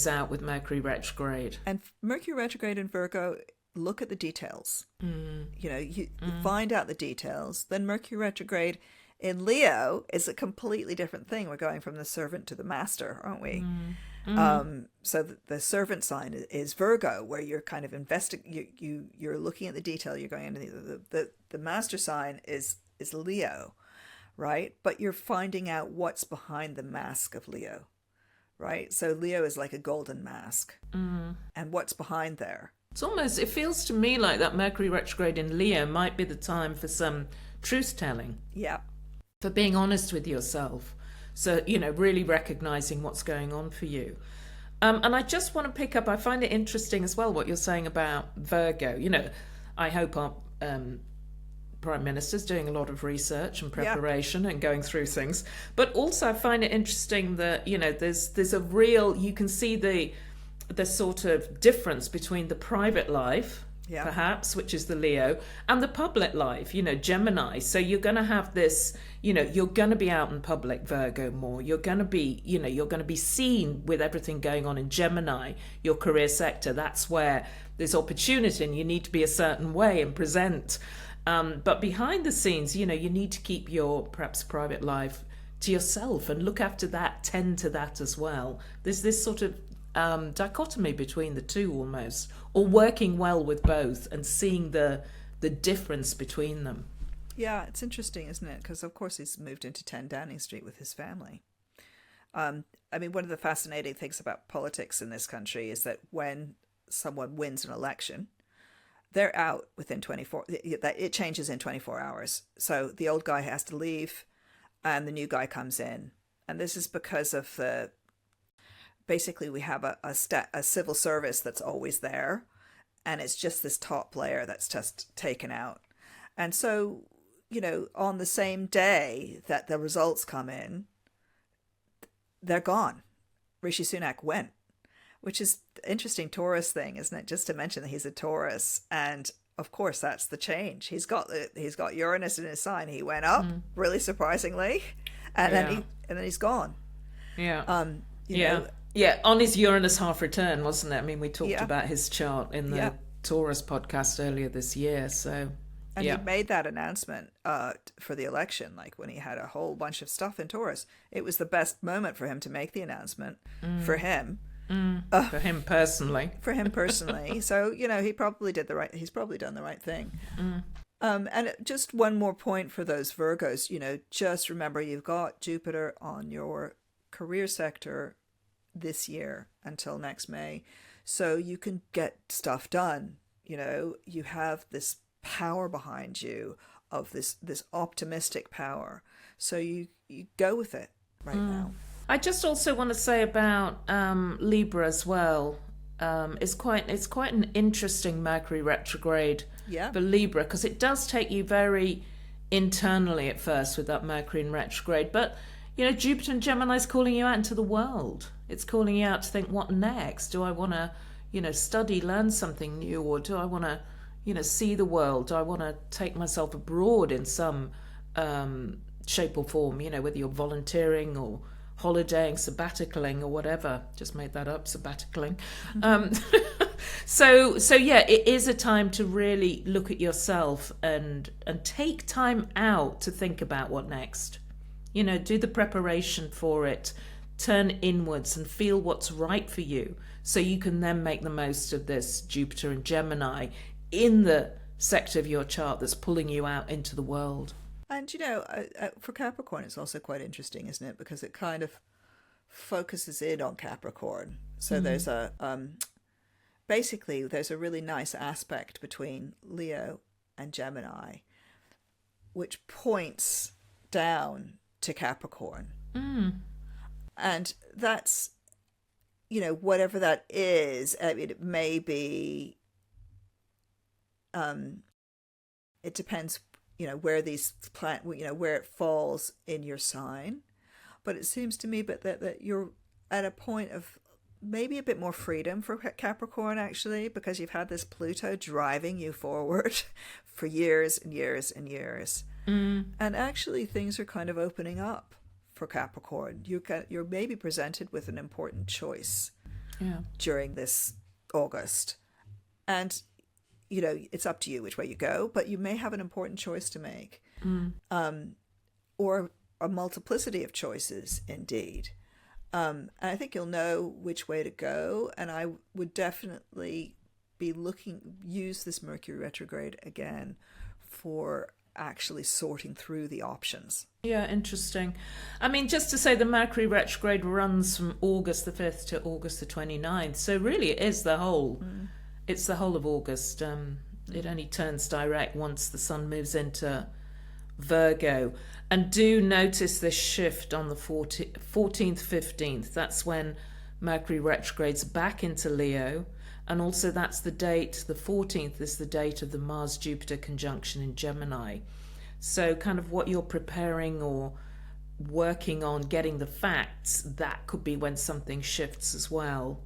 out with Mercury retrograde. And Mercury retrograde in Virgo, look at the details. You find out the details. Then Mercury retrograde in Leo is a completely different thing. We're going from the servant to the master, aren't we? So the servant sign is Virgo, where you're kind of you're looking at the detail. You're going into the master sign is Leo, right? But you're finding out what's behind the mask of Leo, right? So Leo is like a golden mask, and what's behind there? It feels to me like that Mercury retrograde in Leo might be the time for some truth telling. Yeah. For being honest with yourself. So, really recognizing what's going on for you. And I just want to pick up, I find it interesting as well what you're saying about Virgo. I hope our Prime Minister's doing a lot of research and preparation and going through things. But also I find it interesting that, there's a real, you can see the sort of difference between the private life, perhaps, which is the Leo, and the public life, Gemini. So you're going to have this, you're going to be out in public, Virgo, more. You're going to be, you're going to be seen with everything going on in Gemini, your career sector. That's where there's opportunity, and you need to be a certain way and present. But behind the scenes, you need to keep your perhaps private life to yourself and look after that, tend to that as well. There's this sort of dichotomy between the two almost, or working well with both and seeing the difference between them. Yeah, it's interesting, isn't it? Because, of course, he's moved into 10 Downing Street with his family. I mean, one of the fascinating things about politics in this country is that when someone wins an election, they're out within 24, it changes in 24 hours. So the old guy has to leave and the new guy comes in. And this is because of basically we have a civil service that's always there. And it's just this top layer that's just taken out. And so, on the same day that the results come in, they're gone. Rishi Sunak went, which is interesting Taurus thing, isn't it? Just to mention that he's a Taurus, and of course that's the change. He's got Uranus in his sign. He went up, really surprisingly, and then he's gone. Yeah. Yeah, on his Uranus half return, wasn't it? I mean, we talked about his chart in the Taurus podcast earlier this year, so. And he made that announcement for the election, like when he had a whole bunch of stuff in Taurus. It was the best moment for him to make the announcement for him. For him personally. For him personally. So, he's probably done the right thing. And just one more point for those Virgos, just remember you've got Jupiter on your career sector this year until next May. So you can get stuff done. You have this power behind you of this optimistic power, so you go with it right now. I just also want to say about Libra as well. It's quite an interesting Mercury retrograde for Libra, because it does take you very internally at first with that Mercury in retrograde, but Jupiter and Gemini is calling you out into the world. It's calling you out to think, what next? Do I want to study, learn something new, or do I want to see the world? Do I want to take myself abroad in some shape or form, whether you're volunteering or holidaying, sabbaticaling or whatever. Just made that up, sabbaticaling. So it is a time to really look at yourself and take time out to think about what next. Do the preparation for it, turn inwards and feel what's right for you, so you can then make the most of this Jupiter and Gemini in the sector of your chart that's pulling you out into the world. And, for Capricorn, it's also quite interesting, isn't it? Because it kind of focuses in on Capricorn. So there's basically there's a really nice aspect between Leo and Gemini, which points down to Capricorn. And that's, whatever that is, I mean, it may be, it depends, where these where it falls in your sign. But it seems to me that you're at a point of maybe a bit more freedom for Capricorn, actually, because you've had this Pluto driving you forward for years and years and years. And actually things are kind of opening up for Capricorn. You're maybe presented with an important choice during this August. And it's up to you which way you go, but you may have an important choice to make, or a multiplicity of choices, indeed. And I think you'll know which way to go, and I would definitely use this Mercury retrograde again for actually sorting through the options. Yeah, interesting. I mean, just to say, the Mercury retrograde runs from August the 5th to August the 29th, so really it is the whole... It's the whole of August. It only turns direct once the sun moves into Virgo. And do notice this shift on the 14th, 15th. That's when Mercury retrogrades back into Leo. And also that's the date, the 14th is the date of the Mars-Jupiter conjunction in Gemini. So kind of what you're preparing or working on, getting the facts, that could be when something shifts as well.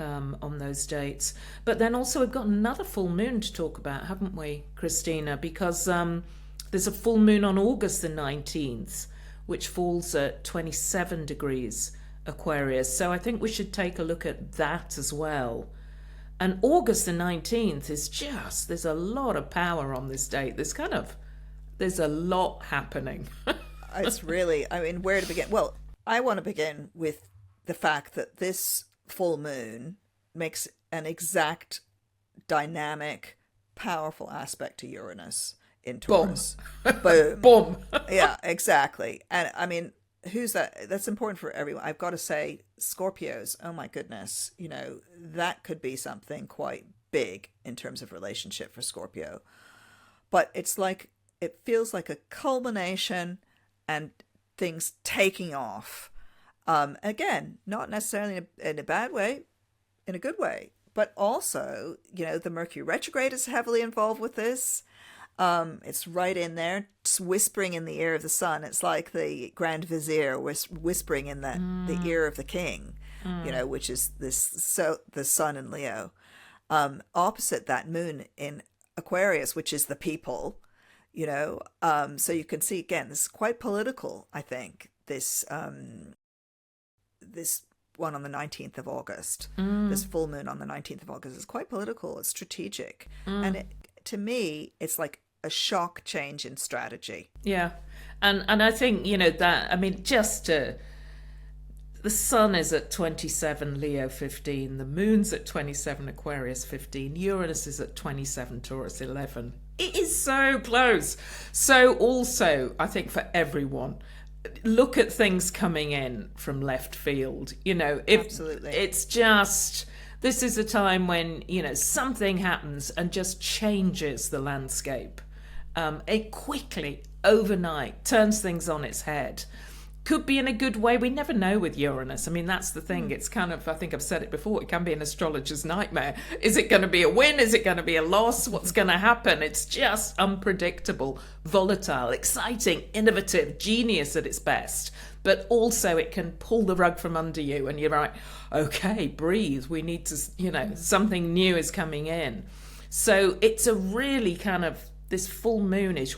On those dates. But then also we've got another full moon to talk about, haven't we, Christina? Because there's a full moon on August the 19th, which falls at 27 degrees Aquarius. So I think we should take a look at that as well. And August the 19th is there's a lot of power on this date. There's a lot happening. It's really, where to begin? Well, I want to begin with the fact that this full moon makes an exact, dynamic, powerful aspect to Uranus in Taurus. Boom. Boom. Yeah, exactly. And I mean, who's that? That's important for everyone. I've got to say, Scorpios, oh my goodness, that could be something quite big in terms of relationship for Scorpio. But it's like, it feels like a culmination and things taking off. Again, not necessarily in a bad way, in a good way, but also, the Mercury retrograde is heavily involved with this. It's right in there, it's whispering in the ear of the sun. It's like the Grand Vizier whispering in the ear of the king, which is the sun in Leo. Opposite that moon in Aquarius, which is the people, so you can see, again, this is quite political, I think, this one on the 19th of August, this full moon on the 19th of August is quite political. It's strategic. And to me, it's like a shock change in strategy. Yeah. And I think, the sun is at 27 Leo 15, the moon's at 27 Aquarius 15, Uranus is at 27 Taurus 11. It is so close. So also, I think for everyone, look at things coming in from left field. Absolutely. It's just, this is a time when, something happens and just changes the landscape. It quickly, overnight, turns things on its head. Could be in a good way. We never know with Uranus. I mean, that's the thing. It's kind of, I think I've said it before, it can be an astrologer's nightmare. Is it going to be a win? Is it going to be a loss? What's going to happen? It's just unpredictable, volatile, exciting, innovative, genius at its best. But also it can pull the rug from under you and you're like, okay, breathe. We need to, something new is coming in. So it's a really kind of, this full moon is,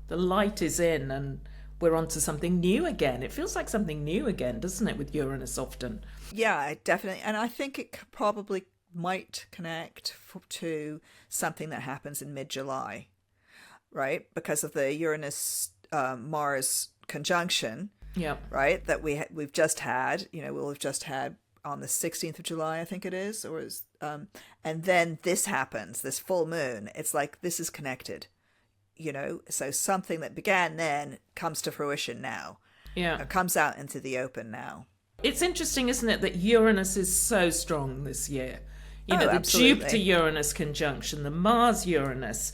the light is in and we're onto something new again. It feels like something new again, doesn't it, with Uranus often? Yeah, definitely. And I think it probably might connect to something that happens in mid-July, right? Because of the Uranus-Mars conjunction, right? That we've just had, we'll have just had on the 16th of July, I think it is, and then this happens, this full moon. It's like, this is connected. So something that began then comes to fruition now. Yeah. It comes out into the open now. It's interesting, isn't it, that Uranus is so strong this year. The absolutely. Jupiter-Uranus conjunction, the Mars-Uranus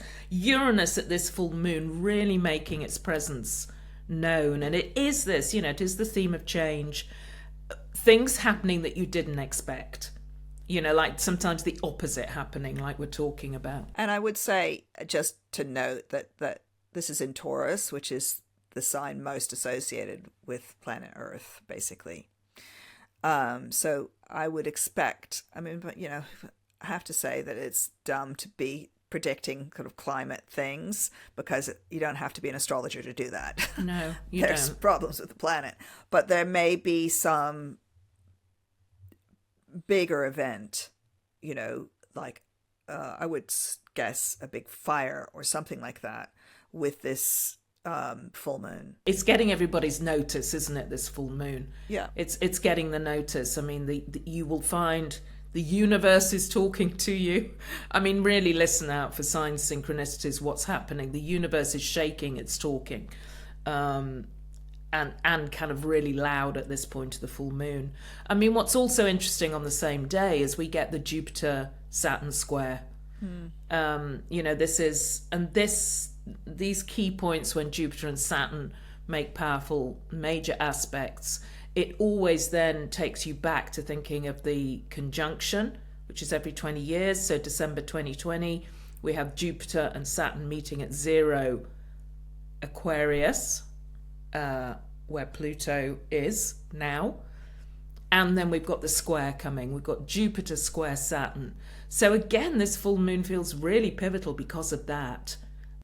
at this full moon really making its presence known. And it is this, it is the theme of change. Things happening that you didn't expect. Like sometimes the opposite happening, like we're talking about. And I would say, just to note that this is in Taurus, which is the sign most associated with planet Earth, basically. So I would expect, but I have to say that it's dumb to be predicting kind of climate things, because you don't have to be an astrologer to do that. No, you There's don't. problems with the planet. But there may be some bigger event, like I would guess a big fire or something like that with this full moon. It's getting everybody's notice, isn't it, this full moon? Yeah. It's getting the notice. I mean, you will find the universe is talking to you. I mean, really listen out for signs, synchronicities, what's happening. The universe is shaking, it's talking. And kind of really loud at this point of the full moon. I mean, what's also interesting on the same day is we get the Jupiter-Saturn square. These key points when Jupiter and Saturn make powerful major aspects, it always then takes you back to thinking of the conjunction, which is every 20 years. So December 2020, we have Jupiter and Saturn meeting at 0 Aquarius, where Pluto is now. And then we've got the square coming. We've got Jupiter square Saturn. So again, this full moon feels really pivotal because of that.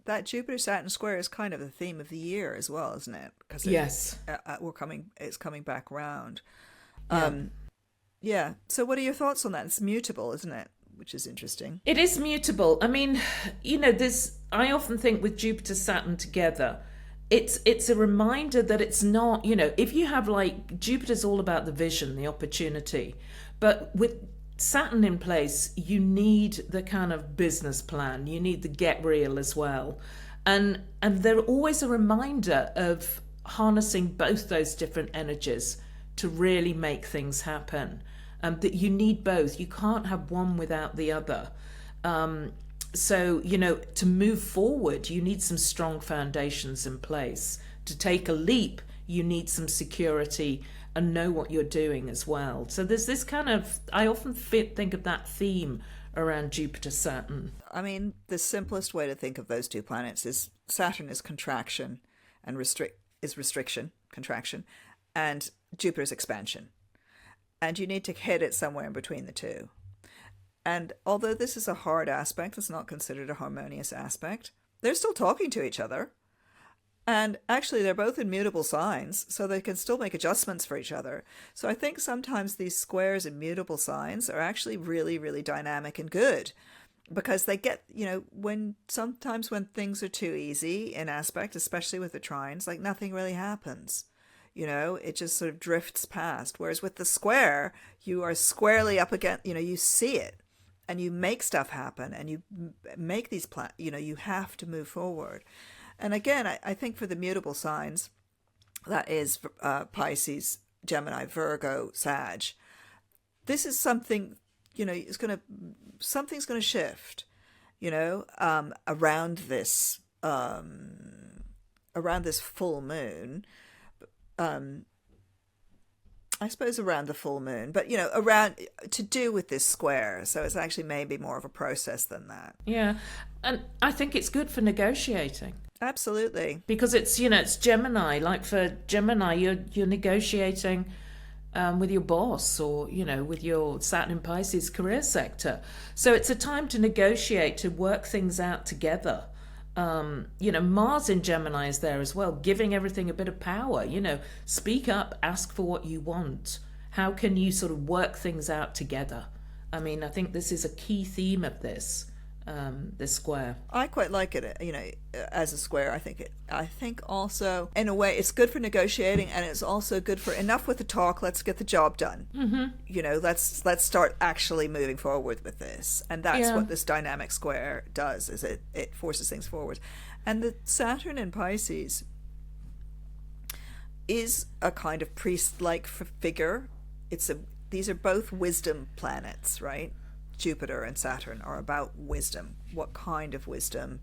That Jupiter-Saturn square is kind of the theme of the year as well, isn't it? Because yes. It's coming back round. Yeah. So what are your thoughts on that? It's mutable, isn't it? Which is interesting. It is mutable. I mean, I often think with Jupiter-Saturn together, it's a reminder that it's not, if you have Jupiter's all about the vision, the opportunity, But with Saturn in place, you need the kind of business plan. You need the get real as well. And they're always a reminder of harnessing both those different energies to really make things happen. That you need both. You can't have one without the other. So, to move forward, you need some strong foundations in place. To take a leap, you need some security and know what you're doing as well. So there's this kind of, I often think of that theme around Jupiter Saturn. I mean, the simplest way to think of those two planets is Saturn is contraction and restriction, contraction, and Jupiter is expansion. And you need to hit it somewhere in between the two. And although this is a hard aspect, it's not considered a harmonious aspect, they're still talking to each other. And actually, they're both in mutable signs, so they can still make adjustments for each other. So I think sometimes these squares in mutable signs are actually really, really dynamic and good, because they get, when things are too easy in aspect, especially with the trines, like nothing really happens. It just sort of drifts past. Whereas with the square, you are squarely up against, you see it and you make stuff happen and you make these plans, you have to move forward. And again, I think for the mutable signs, that is Pisces, Gemini, Virgo, Sag, this is something, something's going to shift, around this full moon. I suppose around the full moon, but around to do with this square. So it's actually maybe more of a process than that. Yeah. And I think it's good for negotiating. Absolutely. Because it's, it's Gemini. Like for Gemini, you're negotiating with your boss or, with your Saturn in Pisces career sector. So it's a time to negotiate, to work things out together. Mars in Gemini is there as well, giving everything a bit of power. Speak up, ask for what you want. How can you sort of work things out together? I mean, I think this is a key theme of this square. I quite like it, as a square. I think also, in a way, it's good for negotiating, and it's also good for enough with the talk. Let's get the job done. Mm-hmm. Let's start actually moving forward with this, and that's what this dynamic square does. Is it forces things forward, and the Saturn in Pisces is a kind of priest-like figure. These are both wisdom planets, right? Jupiter and Saturn are about wisdom. What kind of wisdom,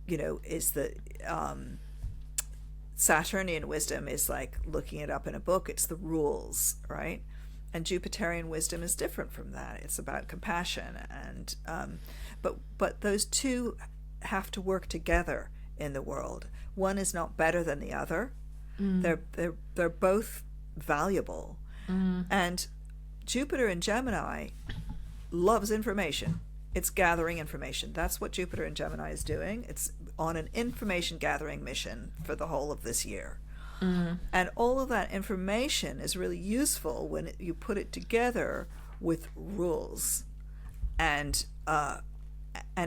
is the Saturnian wisdom is like looking it up in a book. It's the rules, right? And Jupiterian wisdom is different from that. It's about compassion, and but those two have to work together in the world. One is not better than the other. They're both valuable, and Jupiter in Gemini loves information. It's gathering information. That's what Jupiter in Gemini is doing. It's on an information gathering mission for the whole of this year. And all of that information is really useful when you put it together with rules and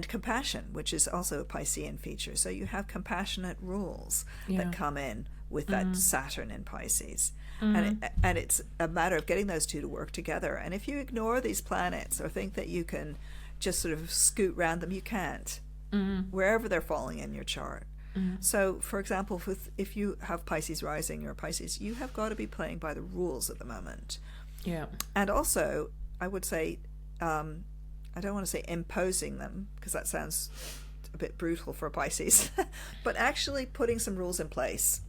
compassion, which is also a Piscean feature. So you have compassionate rules that come in with that Saturn in Pisces. And it's a matter of getting those two to work together. And if you ignore these planets or think that you can just sort of scoot around them, you can't, wherever they're falling in your chart. So, for example, if you have Pisces rising or Pisces, you have got to be playing by the rules at the moment. Yeah. And also, I would say, I don't want to say imposing them, because that sounds a bit brutal for a Pisces, but actually putting some rules in place.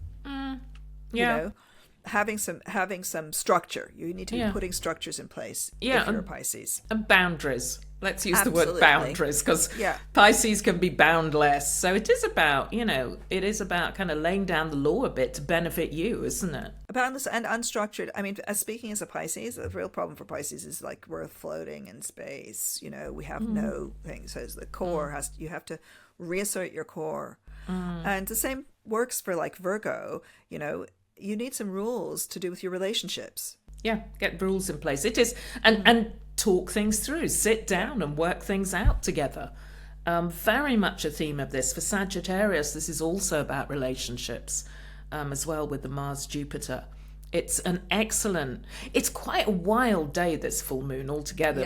Having some structure. You need to be putting structures in place if you're a Pisces. And boundaries. Let's use the word boundaries, because Pisces can be boundless. So it is about, kind of laying down the law a bit to benefit you, isn't it? Boundless and unstructured. I mean, speaking as a Pisces, the real problem for Pisces is like we're floating in space. We have no thing. So the core you have to reassert your core. And the same works for like Virgo. You need some rules to do with your relationships. Yeah, get rules in place. It is, and talk things through. Sit down and work things out together. Very much a theme of this. For Sagittarius, this is also about relationships, as well with the Mars-Jupiter It's it's quite a wild day, this full moon altogether,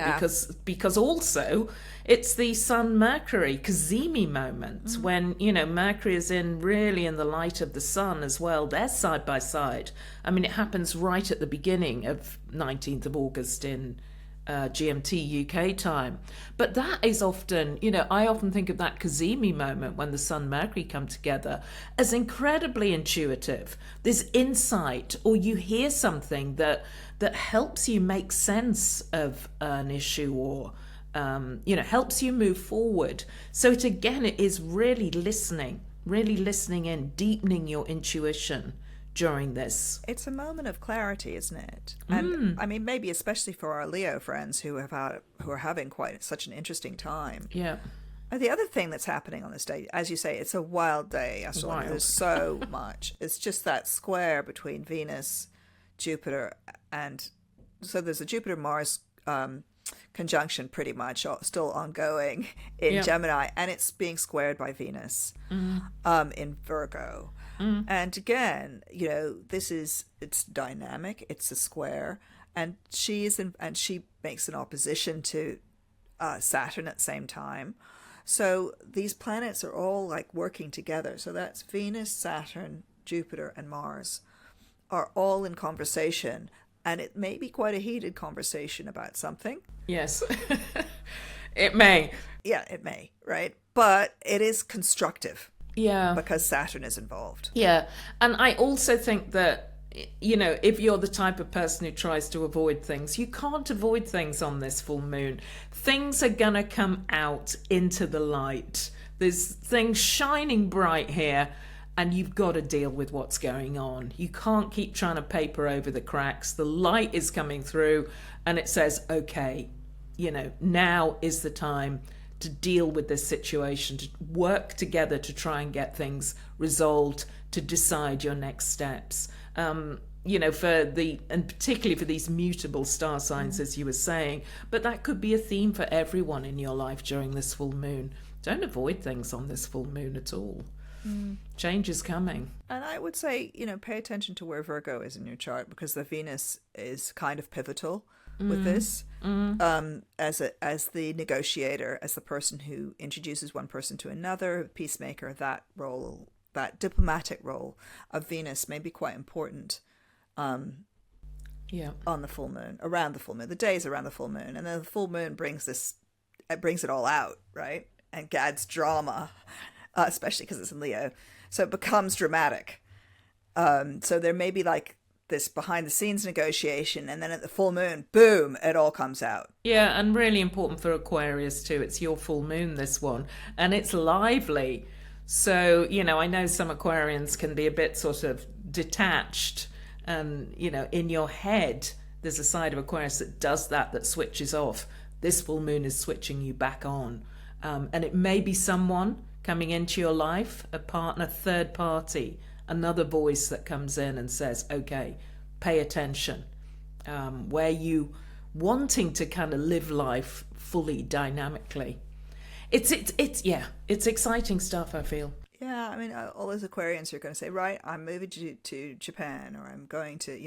because also it's the Sun Mercury Cazimi moment when, Mercury is really in the light of the Sun as well. They're side by side. I mean, it happens right at the beginning of 19th of August in GMT UK time. But that is often, I often think of that Cazimi moment when the Sun Mercury come together as incredibly intuitive. There's insight, or you hear something that helps you make sense of an issue, or helps you move forward. So it is really listening in, deepening your intuition during this. It's a moment of clarity, isn't it? And I mean, maybe especially for our Leo friends who are having quite such an interesting time. Yeah. The other thing that's happening on this day, as you say, it's a wild day. There's so much. It's just that square between Venus, Jupiter, and so there's a Jupiter-Mars conjunction pretty much still ongoing in Gemini, and it's being squared by Venus in Virgo. And again, it's dynamic. It's a square, and she makes an opposition to Saturn at the same time. So these planets are all like working together. So that's Venus, Saturn, Jupiter, and Mars are all in conversation, and it may be quite a heated conversation about something. Yes, it may. Yeah, it may, right? But it is constructive. Yeah. Because Saturn is involved. Yeah. And I also think that, if you're the type of person who tries to avoid things, you can't avoid things on this full moon. Things are going to come out into the light. There's things shining bright here, and you've got to deal with what's going on. You can't keep trying to paper over the cracks. The light is coming through, and it says, okay, now is the time to deal with this situation, to work together to try and get things resolved, to decide your next steps. And particularly for these mutable star signs, as you were saying, but that could be a theme for everyone in your life during this full moon. Don't avoid things on this full moon at all. Change is coming. And I would say, pay attention to where Virgo is in your chart, because the Venus is kind of pivotal with this, as the negotiator, as the person who introduces one person to another, peacemaker. That role, that diplomatic role of Venus, may be quite important. On the full moon, around the full moon, the days around the full moon, and then the full moon brings it all out, right, and adds drama, especially because it's in Leo, so it becomes dramatic. So there may be like this behind the scenes negotiation, and then at the full moon, boom, it all comes out. Yeah, and really important for Aquarius too. It's your full moon, this one, and it's lively. So, I know some Aquarians can be a bit sort of detached, and, in your head, there's a side of Aquarius that does that switches off. This full moon is switching you back on. And it may be someone coming into your life, a partner, third party, another voice that comes in and says, okay, pay attention. Where you wanting to kind of live life fully dynamically. It's exciting stuff, I feel. Yeah, I mean, all those Aquarians are going to say, right, I'm moving to Japan, or I'm going to,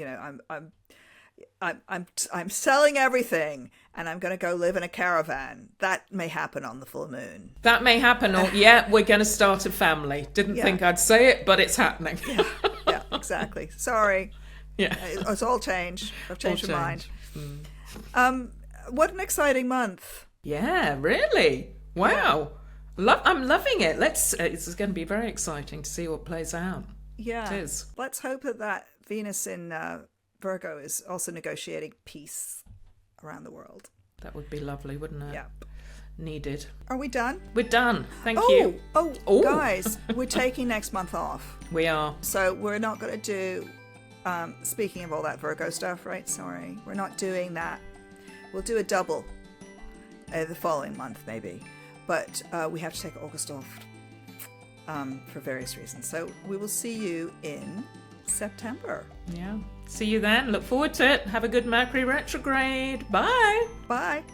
I'm selling everything, and I'm going to go live in a caravan. That may happen on the full moon. That may happen, or we're going to start a family. Didn't think I'd say it, but it's happening. Yeah, exactly. Sorry. Yeah, it's all changed. I've changed my mind. What an exciting month. Yeah, really. Wow. I'm loving it. It's going to be very exciting to see what plays out. Yeah. It is. Let's hope that Venus in Virgo is also negotiating peace around the world. That would be lovely, wouldn't it? Yeah. Needed. Are we done? We're done. Thank you. Oh, guys, we're taking next month off. We are. So we're not going to do, speaking of all that Virgo stuff, right? Sorry. We're not doing that. We'll do a double the following month, maybe. But we have to take August off for various reasons. So we will see you in September. Yeah. See you then. Look forward to it. Have a good Mercury retrograde. Bye. Bye.